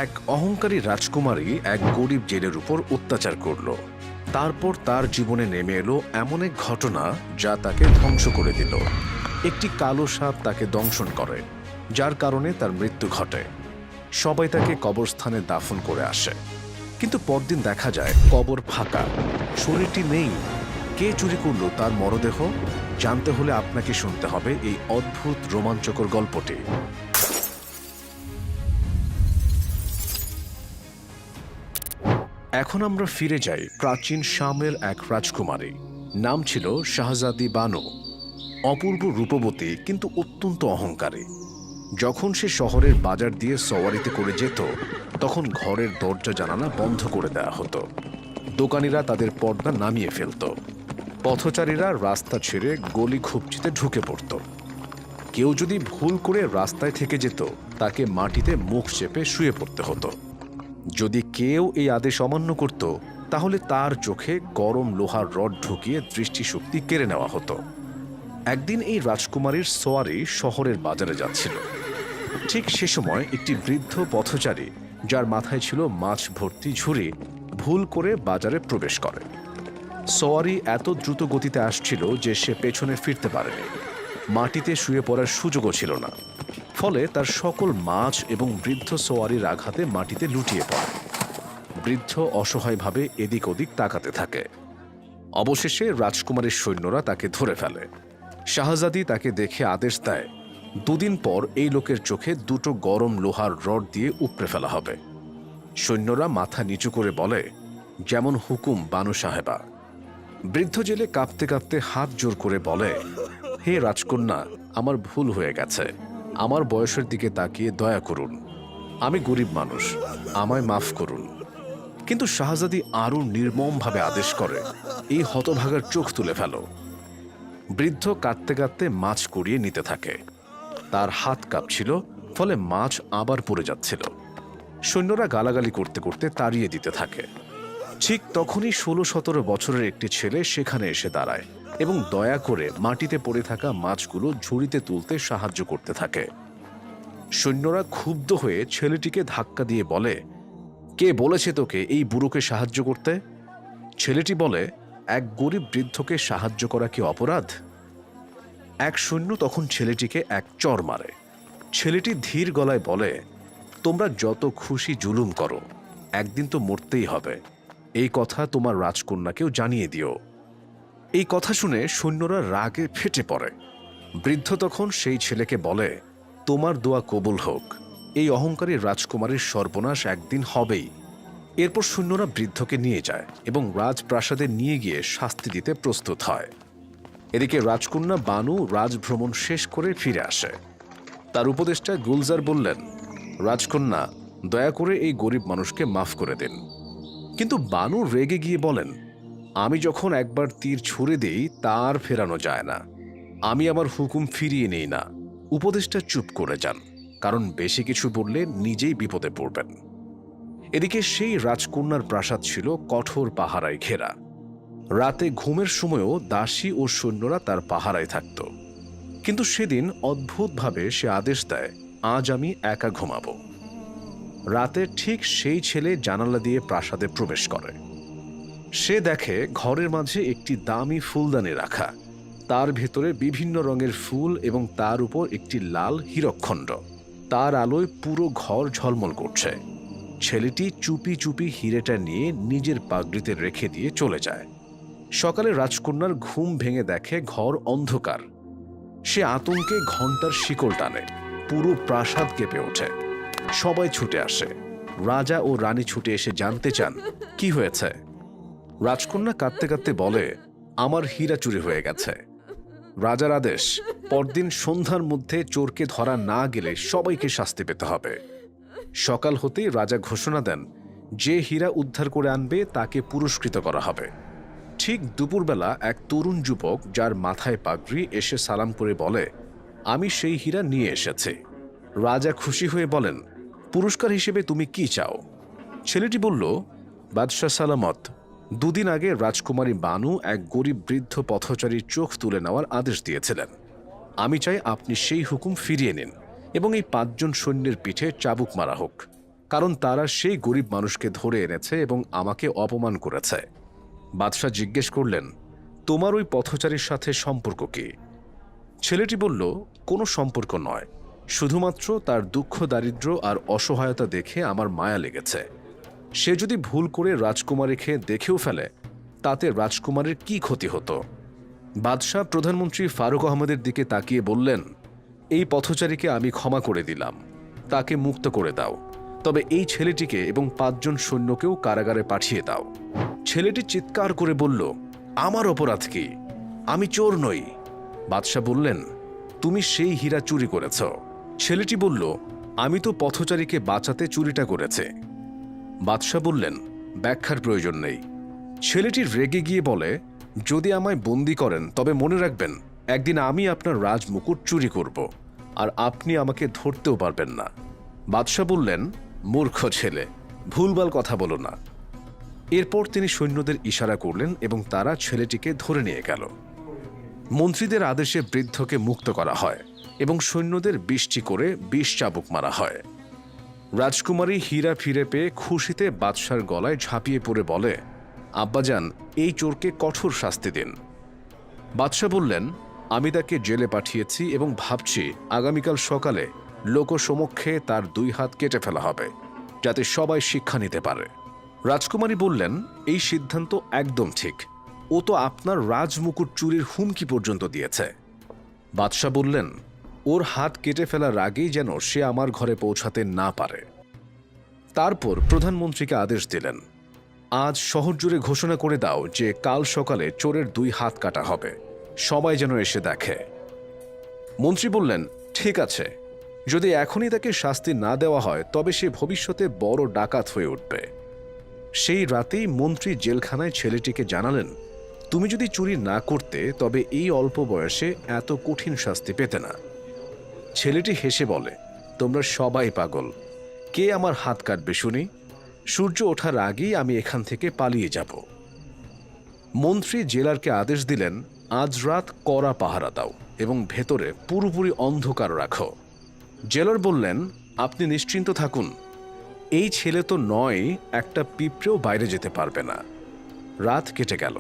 এক অহংকারী রাজকুমারী এক গরিব জেলের উপর অত্যাচার করল। তারপর তার জীবনে নেমে এলো এমন এক ঘটনা যা তাকে ধ্বংস করে দিল। একটি কালো সাপ তাকে দংশন করে, যার কারণে তার মৃত্যু ঘটে। সবাই তাকে কবরস্থানে দাফন করে আসে, কিন্তু পরদিন দেখা যায় কবর ফাঁকা, শরীরটি নেই। কে চুরি করলো তার মরদেহ? জানতে হলে আপনাকে শুনতে হবে এই অদ্ভুত রোমাঞ্চকর গল্পটি। এখন আমরা ফিরে যাই প্রাচীন শামের এক রাজকুমারী। নাম ছিল শাহজাদি বানু। অপূর্ব রূপবতী, কিন্তু অত্যন্ত অহংকারী। যখন সে শহরের বাজার দিয়ে সওয়ারিতে করে যেত, তখন ঘরের দরজা জানালা বন্ধ করে দেওয়া হতো। দোকানিরা তাদের পর্দা নামিয়ে ফেলত। পথচারীরা রাস্তা ছেড়ে গলি খুপচিতে ঢুকে পড়ত। কেউ যদি ভুল করে রাস্তায় থেকে যেত, তাকে মাটিতে মুখ চেপে শুয়ে পড়তে হতো। যদি কেউ এই আদেশ অমান্য করত, তাহলে তার চোখে গরম লোহার রড ঢুকিয়ে দৃষ্টিশক্তি কেড়ে নেওয়া হতো। একদিন এই রাজকুমারীর সোয়ারি শহরের বাজারে যাচ্ছিল। ঠিক সে সময় একটি বৃদ্ধ পথচারী, যার মাথায় ছিল মাছ ভর্তি ঝুড়ি, ভুল করে বাজারে প্রবেশ করে। সোয়ারি এত দ্রুত গতিতে আসছিল যে সে পেছনে ফিরতে পারেনি। মাটিতে শুয়ে পড়ার সুযোগও ছিল না। ফলে তার সকল মাছ এবং বৃদ্ধ সোয়ারির আঘাতে মাটিতে লুটিয়ে পড়ে। বৃদ্ধ অসহায়ভাবে এদিক ওদিক তাকাতে থাকে। অবশেষে রাজকুমারীর সৈন্যরা তাকে ধরে ফেলে। শাহজাদি তাকে দেখে আদেশ দেয়, 2 দিন পর এই লোকের চোখে 2টো গরম লোহার রড দিয়ে উপড়ে ফেলা হবে। সৈন্যরা মাথা নিচু করে বলে, যেমন হুকুম বানু সাহেবা। বৃদ্ধ জেলে কাঁপতে কাঁপতে হাত জোর করে বলে, হে রাজকন্যা, আমার ভুল হয়ে গেছে। আমার বয়সের দিকে তাকিয়ে দয়া করুন। আমি গরিব মানুষ, আমায় মাফ করুন। কিন্তু শাহজাদি আরও নির্মমভাবে আদেশ করে, এই হতভাগার চোখ তুলে ফেলো। বৃদ্ধ কাঁদতে কাঁদতে মাছ কুড়িয়ে নিতে থাকে। তার হাত কাঁপছিল, ফলে মাছ আবার পড়ে যাচ্ছিল। সৈন্যরা গালাগালি করতে করতে তাড়িয়ে দিতে থাকে। ঠিক তখনই 16-17 বছরের একটি ছেলে সেখানে এসে দাঁড়ায় এবং দয়া করে মাটিতে পড়ে থাকা মাছগুলো ঝুড়িতে তুলতে সাহায্য করতে থাকে। সৈন্যরা ক্ষুব্ধ হয়ে ছেলেটিকে ধাক্কা দিয়ে বলে, কে বলেছে তোকে এই বুড়োকে সাহায্য করতে? ছেলেটি বলে, এক গরিব বৃদ্ধকে সাহায্য করা কি অপরাধ? এক সৈন্য তখন ছেলেটিকে এক চড় মারে। ছেলেটি ধীর গলায় বলে, তোমরা যত খুশি জুলুম করো, একদিন তো মরতেই হবে। এই কথা তোমার রাজকন্যাকেও জানিয়ে দিও। এই কথা শুনে সৈন্যরা রাগে ফেটে পড়ে। বৃদ্ধ তখন সেই ছেলেকে বলে, তোমার দোয়া কবুল হোক। এই অহংকারী রাজকুমারীর সর্বনাশ একদিন হবেই। এরপর সৈন্যরা বৃদ্ধকে নিয়ে যায় এবং রাজপ্রাসাদে নিয়ে গিয়ে শাস্তি দিতে প্রস্তুত হয়। এদিকে রাজকন্যা বানু রাজভ্রমণ শেষ করে ফিরে আসে। তার উপদেষ্টা গুলজার বললেন, রাজকন্যা, দয়া করে এই গরিব মানুষকে মাফ করে দিন। কিন্তু বানু রেগে গিয়ে বলেন, আমি যখন একবার তীর ছুঁড়ে দিই তার ফেরানো যায় না। আমি আমার হুকুম ফিরিয়ে নেই না। উপদেষ্টা চুপ করে যান, কারণ বেশি কিছু বললে নিজেই বিপদে পড়বেন। এদিকে সেই রাজকন্যার প্রাসাদ ছিল কঠোর পাহারায় ঘেরা। রাতে ঘুমের সময়ও দাসী ও সৈন্যরা তার পাহারায় থাকত। কিন্তু সেদিন অদ্ভুতভাবে সে আদেশ দেয়, আজ আমি একা ঘুমাবো। রাতে ঠিক সেই ছেলে জানালা দিয়ে প্রাসাদে প্রবেশ করে। সে দেখে ঘরের মাঝে একটি দামি ফুলদানি রাখা, তার ভেতরে বিভিন্ন রঙের ফুল এবং তার উপর একটি লাল হীরকখণ্ড। তার আলোয় পুরো ঘর ঝলমল করছে। ছেলেটি চুপি চুপি হিরেটা নিয়ে নিজের পাগড়িতে রেখে দিয়ে চলে যায়। সকালে রাজকন্যার ঘুম ভেঙে দেখে ঘর অন্ধকার। সে আতঙ্কে ঘণ্টার শিকল টানে। পুরো প্রাসাদ কেঁপে ওঠে। সবাই ছুটে আসে। রাজা ও রানী ছুটে এসে জানতে চান কি হয়েছে। রাজকন্যা কাঁদতে কাঁদতে বলে, আমার হীরা চুরি হয়ে গেছে। রাজার আদেশ, পরদিন সন্ধ্যার মধ্যে চোরকে ধরা না গেলে সবাইকে শাস্তি পেতে হবে। সকাল হতেই রাজা ঘোষণা দেন, যে হীরা উদ্ধার করে আনবে তাকে পুরস্কৃত করা হবে। ঠিক দুপুরবেলা এক তরুণ যুবক, যার মাথায় পাগড়ি, এসে সালাম করে বলে, আমি সেই হীরা নিয়ে এসেছি। রাজা খুশি হয়ে বলেন, পুরস্কার হিসেবে তুমি কি চাও? ছেলেটি বলল, বাদশাহ সালামত, 2 দিন আগে রাজকুমারী বানু এক গরিব বৃদ্ধ পথচারীর চোখ তুলে নেওয়ার আদেশ দিয়েছিলেন। আমি চাই আপনি সেই হুকুম ফিরিয়ে নিন এবং এই 5 জন সৈন্যের পিঠে চাবুক মারা হোক। কারণ তারা সেই গরিব মানুষকে ধরে এনেছে এবং আমাকে অপমান করেছে। বাদশাহ জিজ্ঞেস করলেন, তোমার ওই পথচারীর সাথে সম্পর্ক কি? ছেলেটি বলল, কোনো সম্পর্ক নয়, শুধুমাত্র তার দুঃখ দারিদ্র্য আর অসহায়তা দেখে আমার মায়া লেগেছে। সে যদি ভুল করে রাজকুমারীকে দেখেও ফেলে তাতে রাজকুমারের কি ক্ষতি হতো? বাদশাহ প্রধানমন্ত্রী ফারুক আহমদের দিকে তাকিয়ে বললেন, এই পথচারীকে আমি ক্ষমা করে দিলাম, তাকে মুক্ত করে দাও, তবে এই ছেলেটিকে এবং 5 জন সৈন্যকেও কারাগারে পাঠিয়ে দাও। ছেলেটি চিৎকার করে বলল, আমার অপরাধ কি? আমি চোর নই। বাদশাহ বললেন, তুমি সেই হীরা চুরি করেছ। ছেলেটি বলল, আমি তো পথচারীকে বাঁচাতে চুরিটা করেছে। বাদশাহ বললেন, ব্যাখ্যার প্রয়োজন নেই। ছেলেটি রেগে গিয়ে বলে, যদি আমায় বন্দি করেন তবে মনে রাখবেন একদিন আমি আপনার রাজমুকুট চুরি করব, আর আপনি আমাকে ধরতেও পারবেন না। বাদশাহ বললেন, মূর্খ ছেলে, ভুলভাল কথা বলো না। এরপর তিনি সৈন্যদের ইশারা করলেন এবং তারা ছেলেটিকে ধরে নিয়ে গেল। মন্ত্রীদের আদেশে বৃদ্ধকে মুক্ত করা হয় এবং সৈন্যদের 20টি করে 20 চাবুক মারা হয়। রাজকুমারী হীরা ফিরে পেয়ে খুশিতে বাদশার গলায় ঝাঁপিয়ে পড়ে বলে, আব্বাজান, এই চোরকে কঠোর শাস্তি দিন। বাদশাহ বললেন, আমি তাকে জেলে পাঠিয়েছি এবং ভাবছি আগামীকাল সকালে লোকসমক্ষে তার 2 হাত কেটে ফেলা হবে, যাতে সবাই শিক্ষা নিতে পারে। রাজকুমারী বললেন, এই সিদ্ধান্ত একদম ঠিক। ও তো আপনার রাজমুকুট চুরির হুমকি পর্যন্ত দিয়েছে। বাদশাহ বললেন, ওর হাত কেটে ফেলার আগেই যেন সে আমার ঘরে পৌঁছাতে না পারে। তারপর প্রধানমন্ত্রীকে আদেশ দিলেন, আজ শহর জুড়ে ঘোষণা করে দাও যে কাল সকালে চোরের 2 হাত কাটা হবে, সবাই যেন এসে দেখে। মন্ত্রী বললেন, ঠিক আছে, যদি এখনই তাকে শাস্তি না দেওয়া হয় তবে সে ভবিষ্যতে বড় ডাকাত হয়ে উঠবে। সেই রাতেই মন্ত্রী জেলখানায় ছেলেটিকে জানালেন, তুমি যদি চুরি না করতে তবে এই অল্প বয়সে এত কঠিন শাস্তি পেতে না। ছেলেটি হেসে বলে, তোমরা সবাই পাগল, কে আমার হাত কাটবে শুনি? সূর্য ওঠার আগেই আমি এখান থেকে পালিয়ে যাব। মন্ত্রী জেলারকে আদেশ দিলেন, আজ রাত কড়া পাহারা দাও এবং ভেতরে পুরোপুরি অন্ধকার রাখো। জেলার বললেন, আপনি নিশ্চিন্ত থাকুন, এই ছেলে তো নয়, একটা পিঁপড়েও বাইরে যেতে পারবে না। রাত কেটে গেল।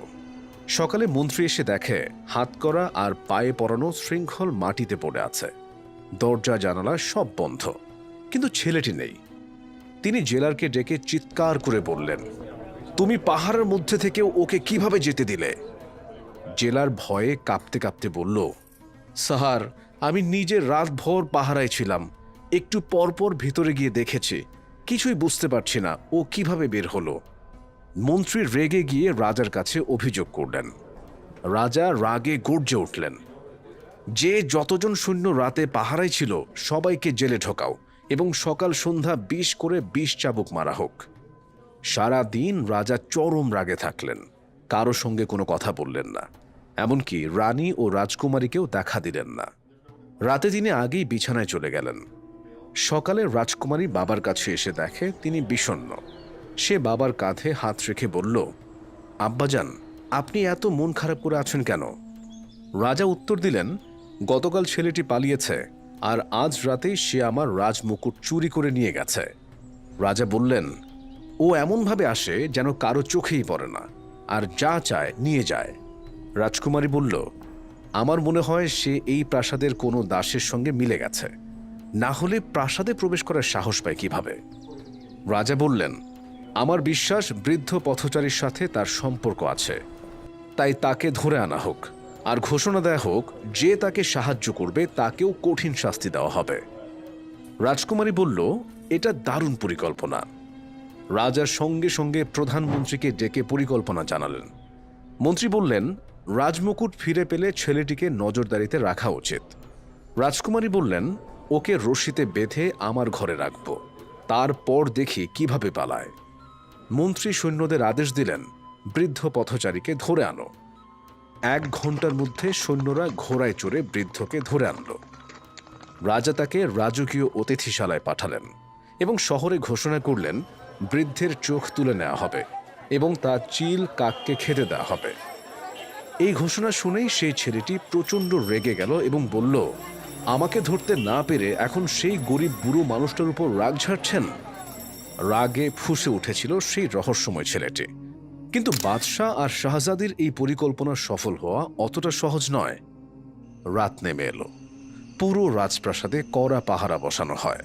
সকালে মন্ত্রী এসে দেখে হাতকড়া আর পায়ে পরানো শৃঙ্খল মাটিতে পড়ে আছে, দরজা জানালা সব বন্ধ, কিন্তু ছেলেটি নেই। তিনি জেলারকে ডেকে চিৎকার করে বললেন, তুমি পাহাড়ের মধ্যে থেকে ওকে কিভাবে যেতে দিলে? জেলার ভয়ে কাঁপতে কাঁপতে বলল, স্যার, আমি নিজে রাতভর পাহারায় ছিলাম, একটু পরপর ভিতরে গিয়ে দেখেছি, কিছুই বুঝতে পারছি না ও কিভাবে বের হলো। মন্ত্রী রেগে গিয়ে রাজার কাছে অভিযোগ করলেন। রাজা রাগে গর্জে উঠলেন, যে যতজন সৈন্য রাতে পাহারায় ছিল সবাইকে জেলে ঢোকাও এবং সকাল সন্ধ্যা 20 করে 20 চাবুক মারা হোক। সারা দিন রাজা চরম রাগে থাকলেন, কারো সঙ্গে কোনো কথা বললেন না, এমনকি রানী ও রাজকুমারীকেও দেখা দিলেন না। রাতে তিনি আগেই বিছানায় চলে গেলেন। সকালে রাজকুমারী বাবার কাছে এসে দেখে তিনি বিষণ্ণ। সে বাবার কাঁধে হাত রেখে বলল, আব্বাজান, আপনি এত মন খারাপ করে আছেন কেন? রাজা উত্তর দিলেন, গতকাল ছেলেটি পালিয়েছে আর আজ রাতেই সে আমার রাজমুকুট চুরি করে নিয়ে গেছে। রাজা বললেন, ও এমনভাবে আসে যেন কারো চোখেই পড়ে না, আর যা চায় নিয়ে যায়। রাজকুমারী বলল, আমার মনে হয় সে এই প্রাসাদের কোনো দাসের সঙ্গে মিলে গেছে, না হলে প্রাসাদে প্রবেশ করার সাহস পায় কিভাবে? রাজা বললেন, আমার বিশ্বাস বৃদ্ধ পথচারীর সাথে তার সম্পর্ক আছে, তাই তাকে ধরে আনা হোক আর ঘোষণা দেয়া হোক যে তাকে সাহায্য করবে তাকেও কঠিন শাস্তি দেওয়া হবে। রাজকুমারী বলল, এটা দারুণ পরিকল্পনা। রাজার সঙ্গে সঙ্গে প্রধানমন্ত্রীকে ডেকে পরিকল্পনা জানালেন। মন্ত্রী বললেন, রাজমুকুট ফিরে পেলে ছেলেটিকে নজরদারিতে রাখা উচিত। রাজকুমারী বললেন, ওকে রশিতে বেঁধে আমার ঘরে রাখব, তারপর দেখি কিভাবে পালায়। মন্ত্রী সৈন্যদের আদেশ দিলেন, বৃদ্ধ পথচারীকে ধরে আনো। 1 ঘন্টার মধ্যে সৈন্যরা ঘোড়ায় চড়ে বৃদ্ধকে ধরে আনল। রাজা তাকে রাজকীয় অতিথিশালায় পাঠালেন এবং শহরে ঘোষণা করলেন, বৃদ্ধের চোখ তুলে নেওয়া হবে এবং তার চিল কাককে খেতে দেওয়া হবে। এই ঘোষণা শুনেই সেই ছেলেটি প্রচণ্ড রেগে গেল এবং বলল, আমাকে ধরতে না পেরে এখন সেই গরিব বুড়ো মানুষটার উপর রাগ ঝাড়ছেন? রাগে ফুঁসে উঠেছিল সেই রহস্যময় ছেলেটি। কিন্তু বাদশাহ আর শাহজাদির এই পরিকল্পনা সফল হওয়া অতটা সহজ নয়। রাত নেমে এলো। পুরো রাজপ্রাসাদে কড়া পাহারা বসানো হয়।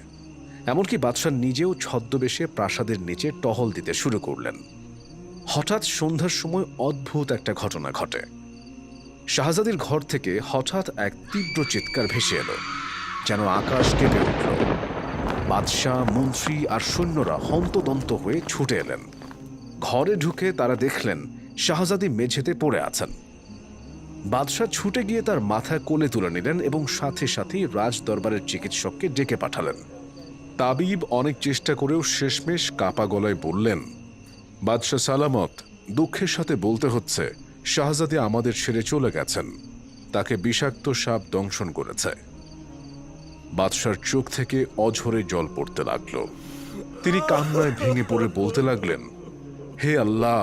এমনকি বাদশাহ নিজেও ছদ্মবেশে প্রাসাদের নিচে টহল দিতে শুরু করলেন। হঠাৎ সন্ধ্যার সময় অদ্ভুত একটা ঘটনা ঘটে। শাহজাদির ঘর থেকে হঠাৎ এক তীব্র চিৎকার ভেসে এলো, যেন আকাশ কেঁপে উঠল। বাদশাহ, মন্ত্রী আর সৈন্যরা হন্তদন্ত হয়ে ছুটে এলেন। ঘরে ঢুকে তারা দেখলেন শাহজাদি মেঝেতে পড়ে আছেন। বাদশাহ ছুটে গিয়ে তার মাথা কোলে তুলে নিলেন এবং সাথে সাথেই রাজ দরবারের চিকিৎসককে ডেকে পাঠালেন। তাবিব অনেক চেষ্টা করেও শেষমেশ কাপা গলায় বললেন, বাদশাহ সালামত, দুঃখের সাথে বলতে হচ্ছে শাহজাদি আমাদের ছেড়ে চলে গেছেন। তাকে বিষাক্ত সাপ দংশন করেছে। বাদশার চোখ থেকে অঝরে জল পড়তে লাগল। তিনি কান্নায় ভেঙে পড়ে বলতে লাগলেন, হে আল্লাহ,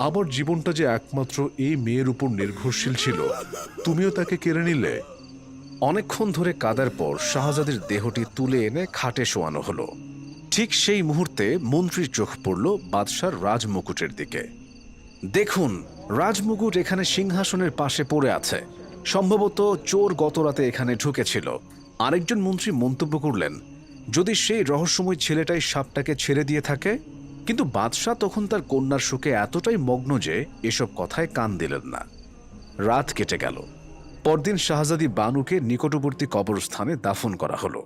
আমার জীবনটা যে একমাত্র এই মেয়ের উপর নির্ভরশীল ছিল, তুমিও তাকে কেড়ে নিলে। অনেকক্ষণ ধরে কাদার পর শাহজাদির দেহটি তুলে এনে খাটে শোয়ানো হলো। ঠিক সেই মুহূর্তে মন্ত্রীর চোখ পড়ল বাদশার রাজমুকুটের দিকে। দেখুন, রাজমুকুট এখানে সিংহাসনের পাশে পড়ে আছে। সম্ভবত চোর গতরাতে এখানে ঢুকেছিল। আরেকজন মন্ত্রী মন্তব্য করলেন, যদি সেই রহস্যময় ছেলেটাই সাপটাকে ছেড়ে দিয়ে থাকে। কিন্তু বাদশাহ তখন তার কন্যার শোকে এতটাই মগ্ন যে এসব কথায় কান দিলেন না। রাত কেটে গেল। পরদিন শাহজাদি বানুকে নিকটবর্তী কবরস্থানে দাফন করা হলো।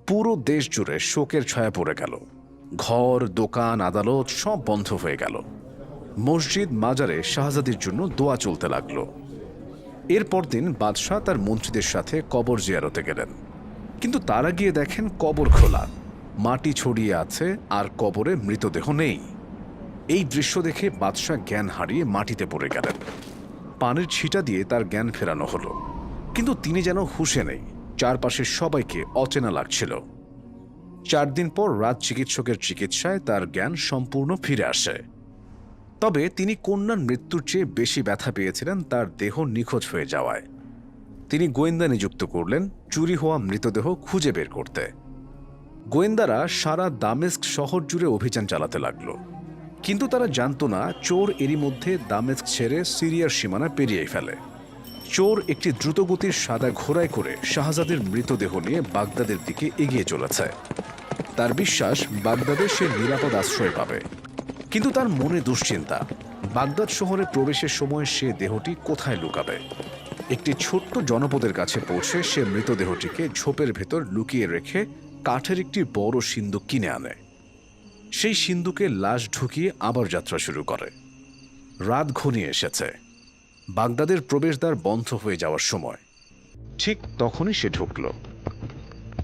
পুরো দেশ জুড়ে শোকের ছায়া পড়ে গেল। ঘর, দোকান, আদালত সব বন্ধ হয়ে গেল। মসজিদ, মাজারে শাহজাদির জন্য দোয়া চলতে লাগল। এরপর দিন বাদশাহ তার মন্ত্রীদের সাথে কবর জিয়ারতে গেলেন। কিন্তু তারা গিয়ে দেখেন কবর খোলা, মাটি ছড়িয়ে আছে আর কবরে মৃতদেহ নেই। এই দৃশ্য দেখে বাদশাহ জ্ঞান হারিয়ে মাটিতে পড়ে গেলেন। পানির ছিটা দিয়ে তার জ্ঞান ফেরানো হলো, কিন্তু তিনি যেন হুঁশে নেই। চারপাশের সবাইকে অচেনা লাগছিল। 4 দিন পর রাজ চিকিৎসকের চিকিৎসায় তার জ্ঞান সম্পূর্ণ ফিরে আসে। তবে তিনি কন্যার মৃত্যুর চেয়ে বেশি ব্যথা পেয়েছিলেন তার দেহ নিখোঁজ হয়ে যাওয়ায়। তিনি গোয়েন্দা নিযুক্ত করলেন চুরি হওয়া মৃতদেহ খুঁজে বের করতে। গোয়েন্দারা সারা দামেস্ক শহর জুড়ে অভিযান চালাতে লাগল। কিন্তু তারা জানত না চোর এরই মধ্যে দামেস্ক ছেড়ে সিরিয়ার সীমানা পেরিয়ে ফেলে। চোর একটি দ্রুতগতির সাদা ঘোড়ায় করে শাহজাদের মৃতদেহ নিয়ে বাগদাদের দিকে এগিয়ে চলেছে। তার বিশ্বাস বাগদাদে সে নিরাপদ আশ্রয় পাবে। কিন্তু তার মনে দুশ্চিন্তা, বাগদাদ শহরে প্রবেশের সময় সে দেহটি কোথায় লুকাবে। একটি ছোট্ট জনপদের কাছে পৌঁছে সে মৃতদেহটিকে ঝোপের ভেতর লুকিয়ে রেখে কাঠের একটি বড় সিন্দুক কিনে আনে। সেই সিন্দুকে লাশ ঢুকিয়ে আবার যাত্রা শুরু করে। রাত ঘনিয়ে এসেছে। বাগদাদের প্রবেশদ্বার বন্ধ হয়ে যাওয়ার সময়। ঠিক তখনই সে ঢুকল।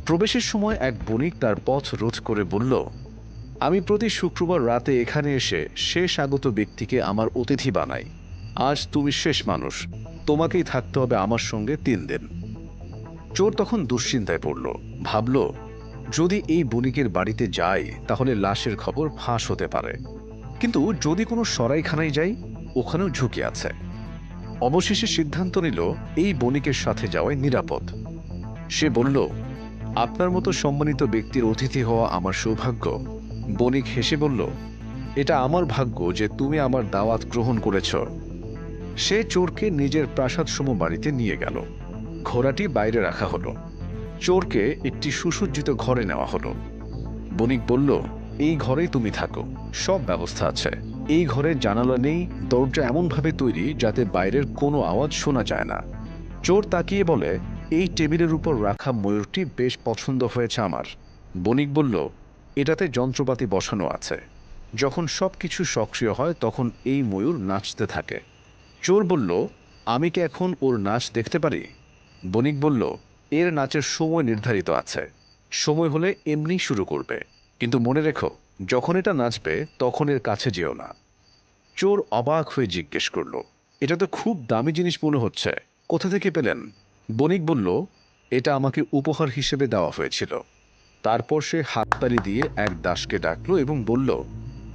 প্রবেশের সময় এক বণিক তার পথ রোধ করে বলল, আমি প্রতি শুক্রবার রাতে এখানে এসে শেষ আগত ব্যক্তিকে আমার অতিথি বানাই। আজ তুমি শেষ মানুষ, তোমাকেই থাকতে হবে আমার সঙ্গে 3 দিন। চোর তখন দুশ্চিন্তায় পড়ল। ভাবল, যদি এই বণিকের বাড়িতে যাই তাহলে লাশের খবর ফাঁস হতে পারে। কিন্তু যদি কোনো সরাইখানায় যাই, ওখানেও ঝুঁকি আছে। অবশেষে সিদ্ধান্ত নিল এই বণিকের সাথে যাওয়াই নিরাপদ। সে বলল, আপনার মতো সম্মানিত ব্যক্তির অতিথি হওয়া আমার সৌভাগ্য। বণিক হেসে বলল, এটা আমার ভাগ্য যে তুমি আমার দাওয়াত গ্রহণ করেছ। সে চোরকে নিজের প্রাসাদসম বাড়িতে নিয়ে গেল। ঘোড়াটি বাইরে রাখা হলো। চোরকে একটি সুসজ্জিত ঘরে নেওয়া হলো। বণিক বলল, এই ঘরেই তুমি থাকো, সব ব্যবস্থা আছে। এই ঘরে জানালা নেই, দরজা এমনভাবে তৈরি যাতে বাইরের কোনো আওয়াজ শোনা যায় না। চোর তাকিয়ে বলে, এই টেবিলের উপর রাখা ময়ূরটি বেশ পছন্দ হয়েছে আমার। বণিক বলল, এটাতে যন্ত্রপাতি বসানো আছে। যখন সবকিছু সক্রিয় হয় তখন এই ময়ূর নাচতে থাকে। চোর বলল, আমি কি এখন ওর নাচ দেখতে পারি? বণিক বলল, এর নাচের সময় নির্ধারিত আছে। সময় হলে এমনি শুরু করবে, কিন্তু মনে রেখো, যখন এটা নাচবে তখন এর কাছে যেও না। চোর অবাক হয়ে জিজ্ঞেস করল, এটা তো খুব দামি জিনিস মনে হচ্ছে, কোথা থেকে পেলেন? বণিক বলল, এটা আমাকে উপহার হিসেবে দেওয়া হয়েছিল। তারপর সে হাততালি দিয়ে এক দাসকে ডাকলো এবং বলল,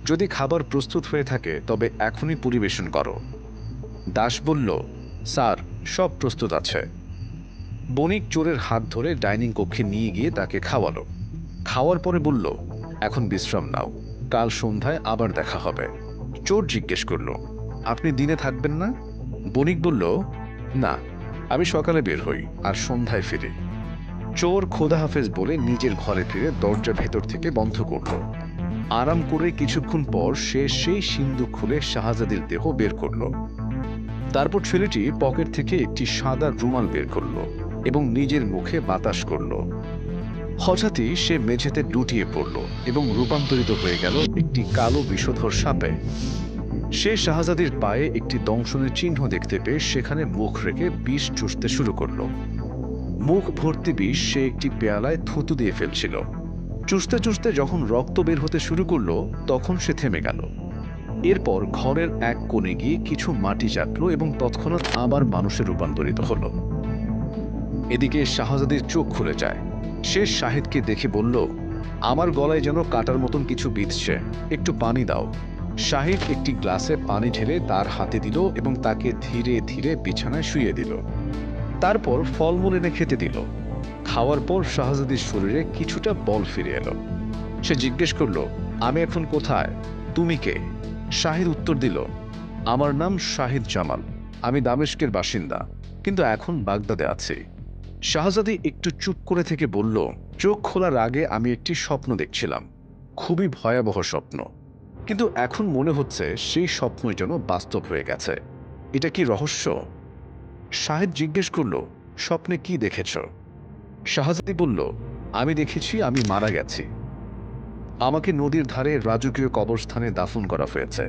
যদি খাবার প্রস্তুত হয়ে থাকে তবে এখনই পরিবেশন করো। দাস বলল, স্যার, সব প্রস্তুত আছে। বণিক চোরের হাত ধরে ডাইনিং কক্ষে নিয়ে গিয়ে তাকে খাওয়ালো। খাওয়ার পরে বলল, এখন বিশ্রাম নাও, কাল সন্ধ্যায় আবার দেখা হবে। চোর জিজ্ঞেস করল, আপনি দিনে থাকবেন না? বণিক বলল, না, আমি সকালে বের হই আর সন্ধ্যায় ফিরি। চোর খোদা হাফেজ বলে নিজের ঘরে ফিরে দরজা ভেতর থেকে বন্ধ করল। আরাম করে কিছুক্ষণ পর সে সেই সিন্দুক খুলে শাহজাদির দেহ বের করল। তারপর ছেলেটি পকেট থেকে একটি সাদা রুমাল বের করল এবং নিজের মুখে বাতাস করল। হঠাৎই সে মেঝেতে লুটিয়ে পড়ল এবং রূপান্তরিত হয়ে গেল একটি কালো বিষধর সাপে। সে শাহজাদির পায়ে একটি দংশনের চিহ্ন দেখতে পেয়ে সেখানে মুখ রেখে বিষ চুষতে শুরু করল। মুখ ভর্তি বিষ সে একটি পেয়ালায় থুতু দিয়ে ফেলছিল। চুষতে চুষতে যখন রক্ত বের হতে শুরু করলো তখন সে থেমে গেল। এরপর ঘরের এক কোণে গিয়ে কিছু মাটি চাটলো এবং তৎক্ষণাৎ আবার মানুষে রূপান্তরিত হলো। এদিকে শাহজাদির চোখ খুলে যায়। সে শাহিদকে দেখে বলল, আমার গলায় যেন কাটার মতন কিছু বিঁধছে, একটু পানি দাও। শাহিদ একটি গ্লাসে পানি ঢেলে তার হাতে দিল এবং তাকে ধীরে ধীরে বিছানায় শুইয়ে দিল। তারপর ফলমূল এনে খেতে দিল। খাওয়ার পর শাহজাদির শরীরে কিছুটা বল ফিরে এলো। সে জিজ্ঞেস করল, আমি এখন কোথায়? তুমি কে? শাহিদ উত্তর দিল, আমার নাম শাহিদ জামাল, আমি দামেস্কের বাসিন্দা, কিন্তু এখন বাগদাদে আছি। শাহজাদি একটু চুপ করে থেকে বলল, চোখ খোলার আগে আমি একটি স্বপ্ন দেখছিলাম, খুবই ভয়াবহ স্বপ্ন, কিন্তু এখন মনে হচ্ছে সেই স্বপ্নই যেন বাস্তব হয়ে গেছে। এটা কি রহস্য? শাহিদ জিজ্ঞেস করল, স্বপ্নে কি দেখেছ? শাহজাদি বলল, আমি দেখেছি আমি মারা গেছি। আমাকে নদীর ধারে রাজকীয় কবরস্থানে দাফন করা হয়েছে।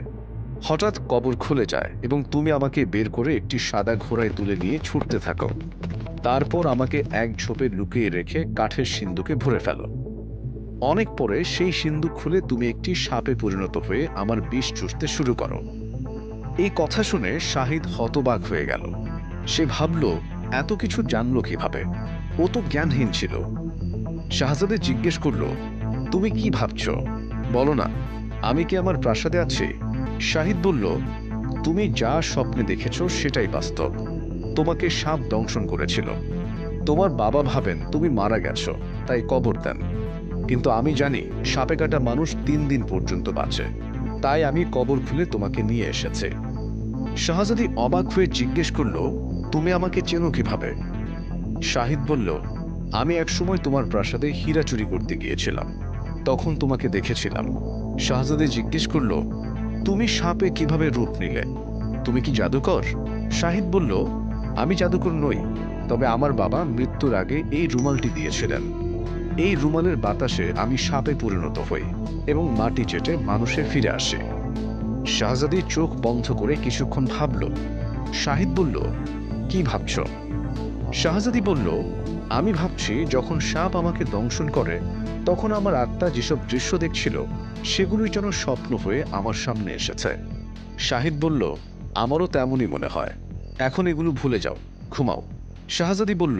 হঠাৎ কবর খুলে যায় এবং তুমি আমাকে বের করে একটি সাদা ঘোড়ায় তুলে নিয়ে ছুটতে থাকো। তারপর আমাকে এক ঝোপে লুকিয়ে রেখে কাঠের সিন্দুকে ভরে ফেলো। অনেক পরে সেই সিন্দুক খুলে তুমি একটি সাপে পরিণত হয়ে আমার বিষ চুষতে শুরু করো। এই কথা শুনে শাহিদ হতবাক হয়ে গেল। সে ভাবল, এত কিছু জানলো কিভাবে? ও তো জ্ঞানহীন ছিল। শাহজাদে জিজ্ঞেস করল, তুমি কি ভাবছ? বলো না, আমি কি আমার প্রাসাদে আছি? শাহিদ বলল, তুমি যা স্বপ্নে দেখেছ সেটাই বাস্তব। তোমাকে সাপ দংশন করেছিল। তোমার বাবা ভাবেন তুমি মারা গেছো, তাই কবর দেন, কিন্তু আমি জানি সাপে কাটা মানুষ 3 দিন পর্যন্ত বাঁচে, তাই আমি কবর খুলে তোমাকে নিয়ে এসেছি। শাহজাদি অবাক হয়ে জিজ্ঞেস করল, তুমি আমাকে চেনো কিভাবে? শাহিদ বলল, আমি একসময় তোমার প্রাসাদে হীরা চুরি করতে গিয়েছিলাম, তখন তোমাকে দেখেছিলাম। শাহজাদি জিজ্ঞেস করল, তুমি সাপে কিভাবে রূপ নিলে? তুমি কি জাদুকর? শাহিদ বলল, আমি জাদুকর নই, তবে আমার বাবা মৃত্যুর আগে এই রুমালটি দিয়েছিলেন। এই রুমালের বাতাসে আমি সাপে পরিণত হই এবং মাটি চেটে মানুষে ফিরে আসে। শাহজাদি চোখ বন্ধ করে কিছুক্ষণ ভাবল। শাহিদ বলল, কি ভাবছ? শাহজাদি বলল, আমি ভাবছি যখন সাপ আমাকে দংশন করে তখন আমার আত্মা যেসব দৃশ্য দেখছিল সেগুলোই যেন স্বপ্ন হয়ে আমার সামনে এসেছে। শাহিদ বলল, আমারও তেমনই মনে হয়। এখন এগুলো ভুলে যাও, ঘুমাও। শাহজাদি বলল,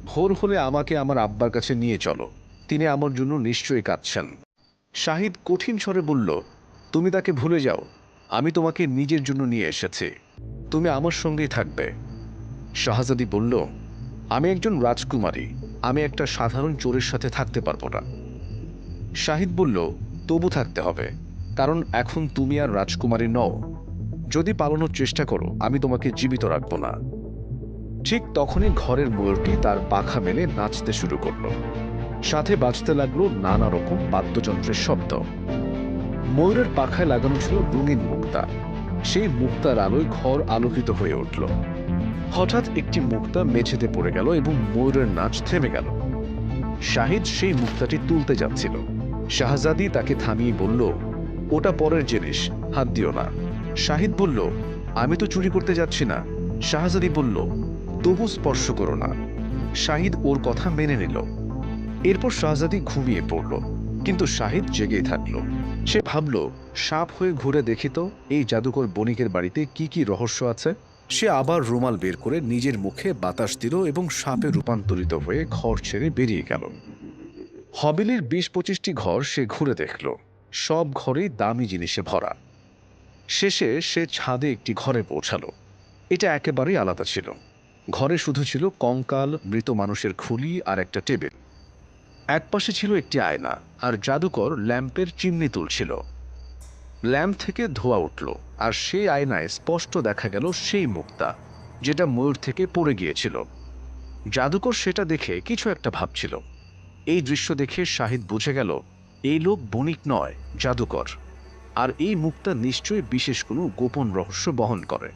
ভোর হলে আমাকে আমার আব্বার কাছে নিয়ে চলো, তিনি আমার জন্য নিশ্চয়ই কাঁদছেন। শাহিদ কঠিন স্বরে বলল, তুমি তাকে ভুলে যাও, আমি তোমাকে নিজের জন্য নিয়ে এসেছি, তুমি আমার সঙ্গেই থাকবে। শাহজাদি বলল, আমি একজন রাজকুমারী, আমি একটা সাধারণ চোরের সাথে থাকতে পারবো না। শাহিদ বলল, তবু থাকতে হবে, কারণ এখন তুমি আর রাজকুমারী নও। যদি পালানোর চেষ্টা করো আমি তোমাকে জীবিত রাখবো না। ঠিক তখনই ঘরের ময়ূরটি তার পাখা মেলে নাচতে শুরু করলো। সাথে বাজতে লাগলো নানা রকম বাদ্যযন্ত্রের শব্দ। ময়ূরের পাখায় লাগানো ছিল রঙিন মুক্তা। সেই মুক্তার আলোয় ঘর আলোকিত হয়ে উঠল। হঠাৎ একটি মুক্তা মেঝেতে পড়ে গেল এবং ময়ূরের নাচ থেমে গেল। শাহিদ সেই মুক্তাটি তুলতে যাচ্ছিল। শাহজাদি তাকে থামিয়ে বলল, ওটা পরের জিনিস, হাত দিও না। শাহিদ বলল, আমি তো চুরি করতে যাচ্ছি না। শাহজাদি বলল, তবু স্পর্শ করো না। শাহিদ ওর কথা মেনে নিল। এরপর শাহজাদি ঘুমিয়ে পড়ল, কিন্তু শাহিদ জেগেই থাকল। সে ভাবল, সাপ হয়ে ঘুরে দেখি তো এই জাদুকর বণিকের বাড়িতে কি কি রহস্য আছে। সে আবার রুমাল বের করে নিজের মুখে বাতাস দিল এবং সাপে রূপান্তরিত হয়ে ঘর ছেড়ে বেরিয়ে গেল। হবিলির 20-25টি ঘর সে ঘুরে দেখল, সব ঘরেই দামি জিনিসে ভরা। শেষে সে ছাদে একটি ঘরে পৌঁছালো। এটা একেবারেই আলাদা ছিল। ঘরে শুধু ছিল কঙ্কাল, মৃত মানুষের খুলি আর একটা টেবিল। একপাশে ছিল একটি আয়না, আর জাদুকর ল্যাম্পের চিমনি তুলছিল। ল্যাম্প থেকে ধোঁয়া উঠল, আর সেই আয়নায় স্পষ্ট দেখা গেল সেই মুক্তা, যেটা ময়ূর থেকে পড়ে গিয়েছিল। জাদুকর সেটা দেখে কিছু একটা ভাবছিল। এই দৃশ্য দেখে শাহিদ বুঝে গেল এই লোক বণিক নয়, জাদুকর। আর এই মুক্তা নিশ্চয়ই বিশেষ কোনো গোপন রহস্য বহন করে।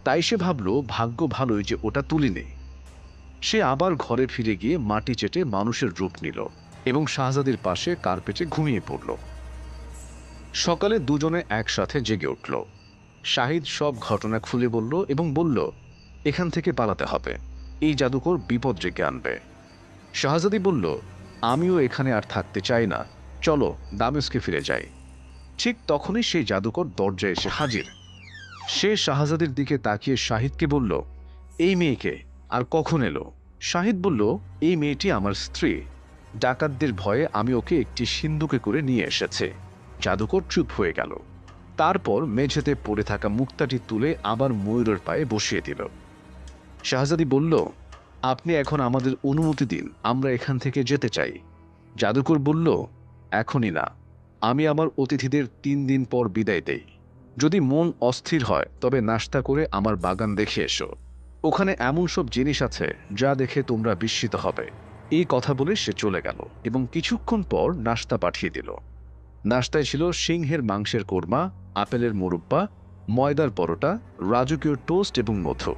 তাই সে ভাবল ভাগ্য ভালোই যে ওটা তুলিনি। সে আবার ঘরে ফিরে গিয়ে মাটি চেটে মানুষের রূপ নিল এবং শাহজাদির পাশে কার্পেটে ঘুমিয়ে পড়ল। সকালে দুজনে একসাথে জেগে উঠল। শাহিদ সব ঘটনা খুলে বলল এবং বলল, এখান থেকে পালাতে হবে, এই জাদুকর বিপদ ডেকে আনবে। শাহজাদি বলল, আমিও এখানে আর থাকতে চাই না, চলো দামেস্কে ফিরে যাই। ঠিক তখনই সেই জাদুকর দরজায় এসে হাজির। সে শাহজাদির দিকে তাকিয়ে শাহিদকে বলল, এই মেয়েকে আর কখন এলো? শাহিদ বলল, এই মেয়েটি আমার স্ত্রী। ডাকাতদের ভয়ে আমি ওকে একটি সিন্ধুকে করে নিয়ে এসেছে। জাদুকর চুপ হয়ে গেল। তারপর মেঝেতে পড়ে থাকা মুক্তাটি তুলে আবার ময়ূরের পায়ে বসিয়ে দিল। শাহজাদি বলল, আপনি এখন আমাদের অনুমতি দিন, আমরা এখান থেকে যেতে চাই। জাদুকর বলল, এখনই না, আমি আমার অতিথিদের 3 দিন পর বিদায় দেই। যদি মন অস্থির হয় তবে নাস্তা করে আমার বাগান দেখে এসো। ওখানে এমন সব জিনিস আছে যা দেখে তোমরা বিস্মিত হবে। এই কথা বলে সে চলে গেল এবং কিছুক্ষণ পর নাস্তা পাঠিয়ে দিল। নাস্তায় ছিল সিংহের মাংসের কোরমা, আপেলের মোরব্বা, ময়দার পরোটা, রাজকীয় টোস্ট এবং মধু।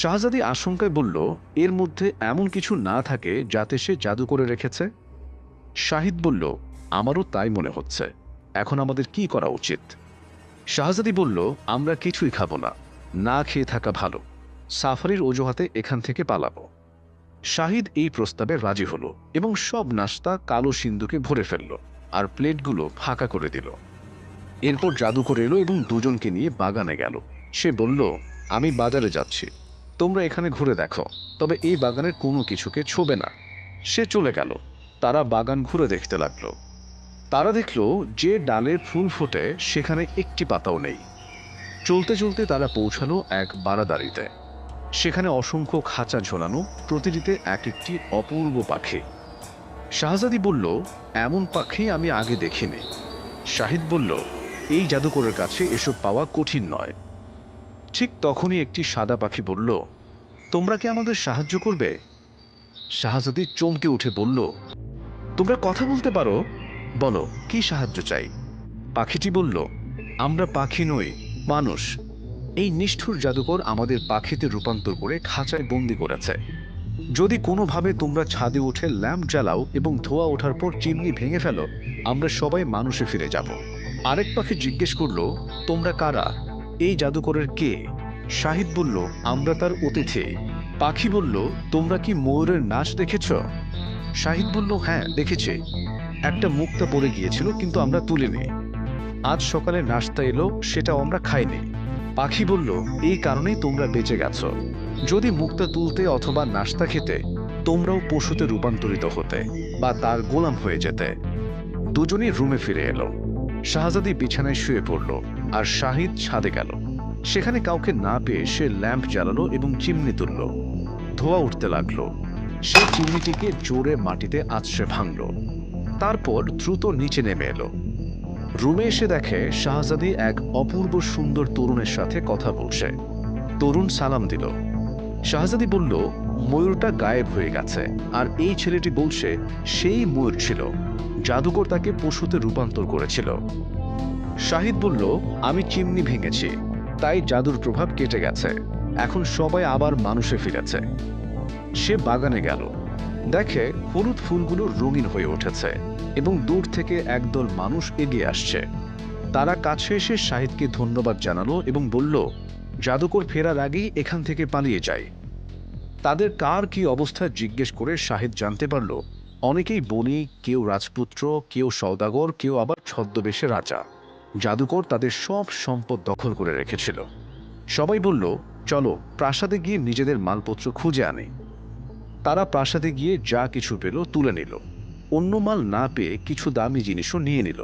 শাহজাদি আশঙ্কায় বলল, এর মধ্যে এমন কিছু না থাকে যাতে সে জাদু করে রেখেছে। শাহিদ বলল, আমারও তাই মনে হচ্ছে। এখন আমাদের কি করা উচিত? শাহজাদি বলল, আমরা কিছুই খাবো না, না খেয়ে থাকা ভালো। সাফারির অজুহাতে এখান থেকে পালাবো। শাহিদ এই প্রস্তাবে রাজি হলো এবং সব নাস্তা কালো সিন্ধুকে ভরে ফেলল আর প্লেটগুলো ফাঁকা করে দিল। এরপর জাদুকর এলো এবং দুজনকে নিয়ে বাগানে গেল। সে বলল, আমি বাজারে যাচ্ছি, তোমরা এখানে ঘুরে দেখো, তবে এই বাগানের কোনো কিছুকে ছোবে না। সে চলে গেল। তারা বাগান ঘুরে দেখতে লাগলো। তারা দেখল যে ডালে ফুল ফোটে সেখানে একটি পাতাও নেই। চলতে চলতে তারা পৌঁছালো এক বারাদারিতে। সেখানে অসংখ্য খাঁচা ঝোলানো, প্রতিটিতে এক একটি অপূর্ব পাখি। শাহজাদি বলল, এমন পাখি আমি আগে দেখিনি। শাহিদ বলল, এই জাদুকরের কাছে এসব পাওয়া কঠিন নয়। ঠিক তখনই একটি সাদা পাখি বলল, তোমরা কি আমাদের সাহায্য করবে? শাহজাদি চমকে উঠে বলল, তোমরা কথা বলতে পারো? বলো, কি সাহায্য চাই? পাখিটি বলল, আমরা পাখি নই, মানুষ। এই নিষ্ঠুর জাদুকর আমাদের পাখিতে রূপান্তর করে খাঁচায় বন্দি করেছে। যদি কোনোভাবে তোমরা ছাদে উঠে ল্যাম্প জ্বালাও এবং ধোঁয়া ওঠার পর চিমনি ভেঙে ফেলো, আমরা সবাই মানুষে ফিরে যাব। আরেক পাখি জিজ্ঞেস করলো, তোমরা কারা? এই জাদুকরের কে? শাহিদ বলল, আমরা তার অতিথি। পাখি বলল, তোমরা কি ময়ূরের নাচ দেখেছ? শাহিদ বলল, হ্যাঁ দেখেছি। একটা মুক্তা পড়ে গিয়েছিল কিন্তু আমরা তুলিনি। আজ সকালে নাস্তা এলো, সেটাও আমরা খাইনি। পাখি বলল, এই কারণেই তোমরা বেঁচে গেছ। যদি মুক্তা তুলতে অথবা নাস্তা খেতে, তোমরাও পশুতে রূপান্তরিত হতে বা তার গোলাম হয়ে যেতে। দুজনই রুমে ফিরে এলো। শাহজাদি বিছানায় শুয়ে পড়ল আর শাহিদ ছাদে গেল। সেখানে কাউকে না পেয়ে সে ল্যাম্প জ্বালালো এবং চিমনি তুলল। ধোঁয়া উঠতে লাগলো। সে চিমনিটিকে জোরে মাটিতে আছড়ে ভাঙল। তারপর দ্রুত নিচে নেমে এলো। রুমে এসে দেখে শাহজাদি এক অপূর্ব সুন্দর তরুণের সাথে কথা বলছে। তরুণ সালাম দিল। শাহজাদি বলল, ময়ূরটা গায়েব হয়ে গেছে, আর এই ছেলেটি বলছে সেই ময়ূর ছিল। জাদুকর তাকে পশুতে রূপান্তর করেছিল। শাহিদ বলল, আমি চিমনি ভেঙেছি, তাই জাদুর প্রভাব কেটে গেছে। এখন সবাই আবার মানুষে ফিরেছে। সে বাগানে গেল। দেখে হলুদ ফুলগুলো রঙিন হয়ে উঠেছে এবং দূর থেকে একদল মানুষ এগিয়ে আসছে। তারা কাছে এসে শাহিদকে ধন্যবাদ জানালো এবং বলল, জাদুকর ফেরার আগেই এখান থেকে পালিয়ে যায়। তাদের কার কি অবস্থা জিজ্ঞেস করে শাহিদ জানতে পারল অনেকেই বণিক, কেউ রাজপুত্র, কেউ সওদাগর, কেউ আবার ছদ্মবেশে রাজা। জাদুকর তাদের সব সম্পদ দখল করে রেখেছিল। সবাই বলল, চলো প্রাসাদে গিয়ে নিজেদের মালপত্র খুঁজে আনে। তারা প্রাসাদে গিয়ে যা কিছু পেল তুলে নিল। অন্য মাল না পেয়ে কিছু দামি জিনিসও নিয়ে নিল।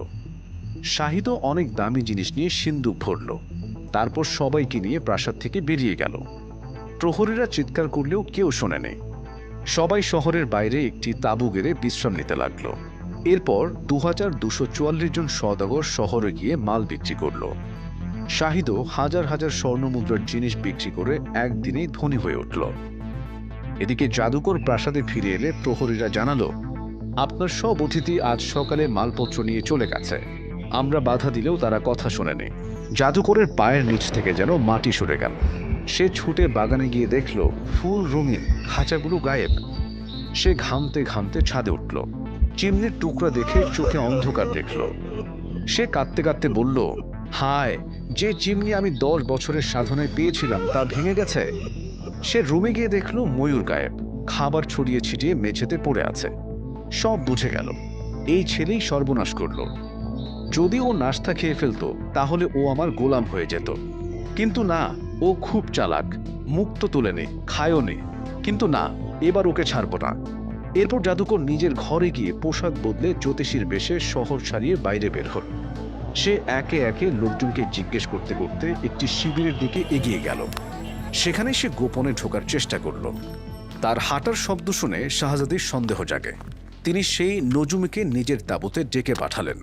শাহিদও অনেক দামি জিনিস নিয়ে সিন্দুক ভরল। তারপর সবাইকে নিয়ে প্রাসাদ থেকে বেরিয়ে গেল। প্রহরীরা চিৎকার করলেও কেউ শোনেনি। সবাই শহরের বাইরে একটি তাঁবু গেড়ে বিশ্রাম নিতে লাগলো। এরপর 2244 জন সওদাগর শহরে গিয়ে মাল বিক্রি করলো। শাহিদও হাজার হাজার স্বর্ণমুদ্রার জিনিস বিক্রি করে একদিনেই ধনী হয়ে উঠল। এদিকে জাদুকর প্রাসাদে ফিরে এলে প্রহরীরা জানালো, আপনার সব অতিথি আজ সকালে মালপত্র নিয়ে চলে গেছে। আমরা বাধা দিলেও তারা কথা শোনেনি। জাদুকরের পায়ের নিচ থেকে যেন মাটি সরে গেল। সে ছুটে বাগানে গিয়ে দেখল ফুল রঙিন খাঁচাগুলো গায়েব। সে ঘামতে ঘামতে ছাদে উঠল। চিমনির টুকরা দেখে চোখে অন্ধকার দেখল। সে কাঁদতে কাঁদতে বলল, হায়, যে চিমনি আমি 10 বছরের সাধনায় পেয়েছিলাম তা ভেঙে গেছে। সে রুমে গিয়ে দেখল ময়ূর গায়েব, খাবার ছড়িয়ে ছিটিয়ে মেঝেতে পড়ে আছে। সব বুঝে গেল, এই ছেলেই সর্বনাশ করল। যদি ও নাস্তা খেয়ে ফেলতো তাহলে ও আমার গোলাম হয়ে যেত। কিন্তু না, ও খুব চালাক, মুখ তো তুলে নে, খায়ও নে। কিন্তু না, এবার ওকে ছাড়ব না। এরপর জাদুকর নিজের ঘরে গিয়ে পোশাক বদলে জ্যোতিষীর বেশে শহর ছাড়িয়ে বাইরে বের হল। সে একে একে লোকজনকে জিজ্ঞেস করতে করতে একটি শিবিরের দিকে এগিয়ে গেল। সেখানে সে গোপনে ঢোকার চেষ্টা করল। তার হাঁটার শব্দ শুনে শাহজাদির সন্দেহ জাগে। তিনি সেই নজুমিকে নিজের তাঁবুতে ডেকে পাঠালেন।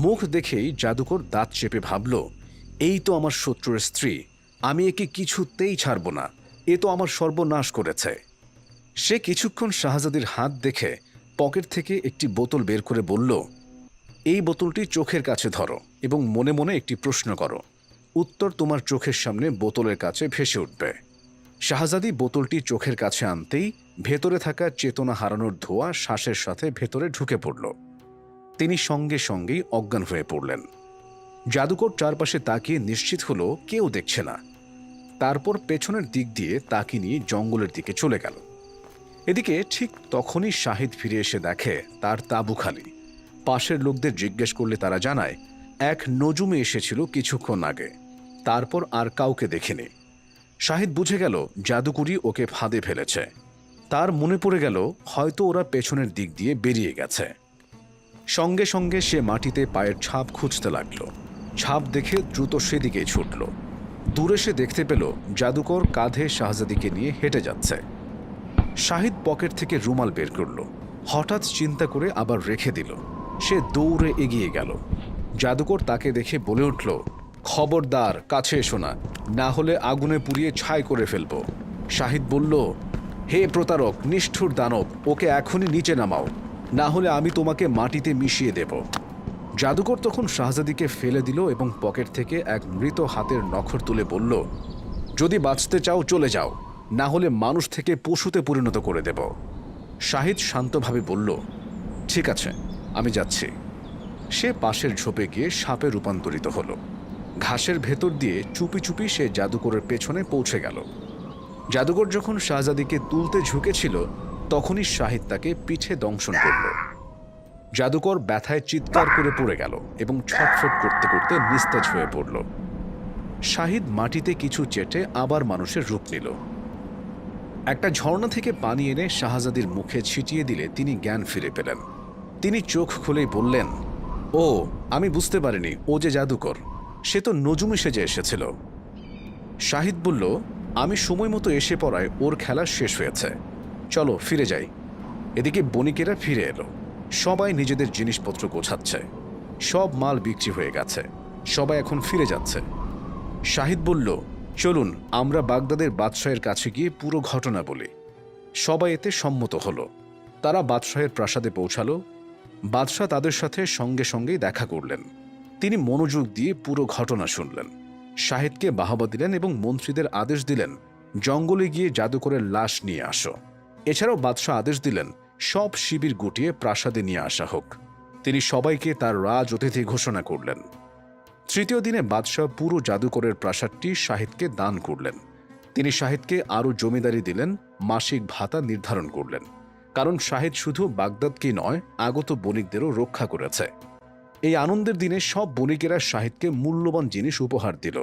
মুখ দেখেই জাদুকর দাঁত চেপে ভাবল, এই তো আমার শত্রুর স্ত্রী, আমি একে কিছুতেই ছাড়ব না। এ তো আমার সর্বনাশ করেছে। সে কিছুক্ষণ শাহজাদির হাত দেখে পকেট থেকে একটি বোতল বের করে বলল, এই বোতলটি চোখের কাছে ধরো এবং মনে মনে একটি প্রশ্ন করো। উত্তর তোমার চোখের সামনে বোতলের কাছে ভেসে উঠবে। শাহজাদি বোতলটি চোখের কাছে আনতেই ভেতরে থাকা চেতনা হারানোর ধোঁয়া শ্বাসের সাথে ভেতরে ঢুকে পড়ল। তিনি সঙ্গে সঙ্গেই অজ্ঞান হয়ে পড়লেন। জাদুকর চারপাশে তাকিয়ে নিশ্চিত হলো কেউ দেখছে না। তারপর পেছনের দিক দিয়ে তাকে নিয়ে জঙ্গলের দিকে চলে গেল। এদিকে ঠিক তখনই শাহিদ ফিরে এসে দেখে তার তাঁবু খালি। পাশের লোকদের জিজ্ঞেস করলে তারা জানায়, এক নজুমে এসেছিল কিছুক্ষণ আগে, তারপর আর কাউকে দেখেনি। শাহিদ বুঝে গেল জাদুকরি ওকে ফাঁদে ফেলেছে। তার মনে পড়ে গেল হয়তো ওরা পেছনের দিক দিয়ে বেরিয়ে গেছে। সঙ্গে সঙ্গে সে মাটিতে পায়ের ছাপ খুঁজতে লাগল। ছাপ দেখে দ্রুত সেদিকেই ছুটল। দূরে সে দেখতে পেল জাদুকর কাঁধে শাহজাদিকে নিয়ে হেঁটে যাচ্ছে। শাহিদ পকেট থেকে রুমাল বের করল। হঠাৎ চিন্তা করে আবার রেখে দিল। সে দৌড়ে এগিয়ে গেল। জাদুকর তাকে দেখে বলে উঠল, খবরদার, কাছে এসো না, না হলে আগুনে পুড়িয়ে ছাই করে ফেলব। শাহিদ বলল, হে প্রতারক, নিষ্ঠুর দানব, ওকে এখনই নিচে নামাও, না হলে আমি তোমাকে মাটিতে মিশিয়ে দেব। জাদুকর তখন শাহজাদিকে ফেলে দিল এবং পকেট থেকে এক মৃত হাতের নখর তুলে বলল, যদি বাঁচতে চাও চলে যাও, না হলে মানুষ থেকে পশুতে পরিণত করে দেব। শাহিদ শান্তভাবে বলল, ঠিক আছে, আমি যাচ্ছি। সে পাশের ঝোপে গিয়ে সাপে রূপান্তরিত হলো। ঘাসের ভেতর দিয়ে চুপি চুপি সে জাদুকরের পেছনে পৌঁছে গেল। জাদুকর যখন শাহজাদিকে তুলতে ঝুঁকেছিল তখনই শাহিদ তাকে পিঠে দংশন করল। জাদুকর ব্যথায় চিৎকার করে পড়ে গেল এবং ছটফট করতে করতে নিস্তেজ হয়ে পড়ল। শাহিদ মাটিতে কিছু চেটে আবার মানুষের রূপ নিল। একটা ঝর্ণা থেকে পানি এনে শাহজাদির মুখে ছিটিয়ে দিলে তিনি জ্ঞান ফিরে পেলেন। তিনি চোখ খুলেই বললেন, ও, আমি বুঝতে পারিনি ও যে জাদুকর, সে তো নজুমি সেজে এসেছিল। শাহিদ বলল, আমি সময় মতো এসে পড়ায় ওর খেলা শেষ হয়েছে, চলো ফিরে যাই। এদিকে বণিকেরা ফিরে এলো। সবাই নিজেদের জিনিসপত্র গোছাচ্ছে। সব মাল বিক্রি হয়ে গেছে, সবাই এখন ফিরে যাচ্ছে। শাহিদ বলল, চলুন আমরা বাগদাদের বাদশাহের কাছে গিয়ে পুরো ঘটনা বলি। সবাই এতে সম্মত হলো। তারা বাদশাহের প্রাসাদে পৌঁছালো। বাদশাহ তাদের সাথে সঙ্গে সঙ্গেই দেখা করলেন। তিনি মনোযোগ দিয়ে পুরো ঘটনা শুনলেন। শাহিদকে বাহবা দিলেন এবং মন্ত্রীদের আদেশ দিলেন, জঙ্গলে গিয়ে জাদুকরের লাশ নিয়ে আসো। এছাড়াও বাদশাহ আদেশ দিলেন সব শিবির গুটিয়ে প্রাসাদে নিয়ে আসা হোক। তিনি সবাইকে তার রাজ অতিথি ঘোষণা করলেন। তৃতীয় দিনে বাদশাহ পুরো জাদুকরের প্রাসাদটি শাহিদকে দান করলেন। তিনি শাহিদকে আরও জমিদারি দিলেন, মাসিক ভাতা নির্ধারণ করলেন। কারণ শাহিদ শুধু বাগদাদকেই নয়, আগত বণিকদেরও রক্ষা করেছে। এই আনন্দের দিনে সব বণিকেরা শাহিদকে মূল্যবান জিনিস উপহার দিল।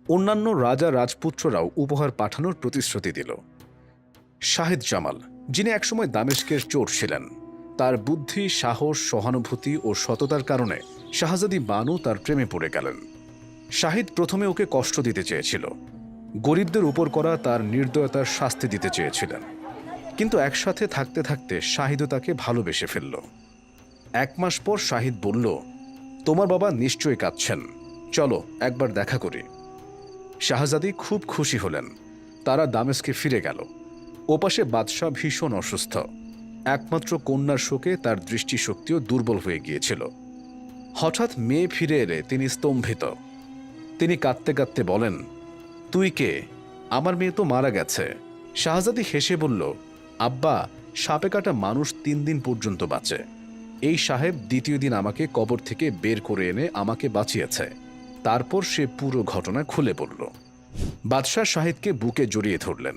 অন্যান্য রাজা রাজপুত্ররাও উপহার পাঠানোর প্রতিশ্রুতি দিল। শাহিদ জামাল, যিনি একসময় দামেস্কের চোর ছিলেন, তার বুদ্ধি, সাহস, সহানুভূতি ও সততার কারণে শাহজাদি বানু তার প্রেমে পড়ে গেলেন। শাহিদ প্রথমে ওকে কষ্ট দিতে চেয়েছিল, গরিবদের উপর করা তার নির্দয়তার শাস্তি দিতে চেয়েছিলেন। কিন্তু একসাথে থাকতে থাকতে শাহিদও তাকে ভালোবেসে ফেলল। 1 মাস পর শাহিদ বলল, তোমার বাবা নিশ্চয়ই কাঁদছেন, চলো একবার দেখা করি। শাহজাদি খুব খুশি হলেন। তারা দামেস্কে ফিরে গেল। ওপাশে বাদশাহ ভীষণ অসুস্থ। একমাত্র কন্যার শোকে তার দৃষ্টিশক্তিও দুর্বল হয়ে গিয়েছিল। হঠাৎ মেয়ে ফিরে এলে তিনি স্তম্ভিত। তিনি কাঁদতে কাঁদতে বলেন, তুই কে? আমার মেয়ে তো মারা গেছে। শাহজাদি হেসে বলল, আব্বা, সাপে কাটা মানুষ 3 দিন পর্যন্ত বাঁচে। এই সাহেব দ্বিতীয় দিন আমাকে কবর থেকে বের করে এনে আমাকে বাঁচিয়েছে। তারপর সে পুরো ঘটনা খুলে বলল। বাদশাহ শাহিদকে বুকে জড়িয়ে ধরলেন।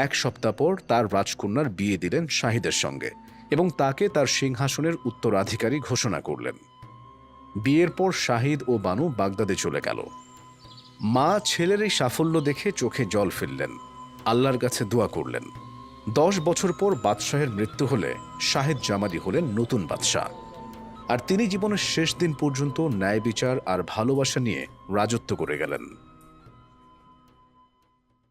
1 সপ্তাহ পর তার রাজকন্যার বিয়ে দিলেন শাহিদের সঙ্গে এবং তাকে তার সিংহাসনের উত্তরাধিকারী ঘোষণা করলেন। বিয়ের পর শাহিদ ও বানু বাগদাদে চলে গেল। মা ছেলের এই সাফল্য দেখে চোখে জল ফেললেন, আল্লাহর কাছে দোয়া করলেন। 10 বছর পর বাদশাহের মৃত্যু হলে শাহেদ জামালি হলেন নতুন বাদশাহ। আর তিনি জীবনের শেষ দিন পর্যন্ত ন্যায় বিচার আর ভালোবাসা নিয়ে রাজত্ব করে গেলেন।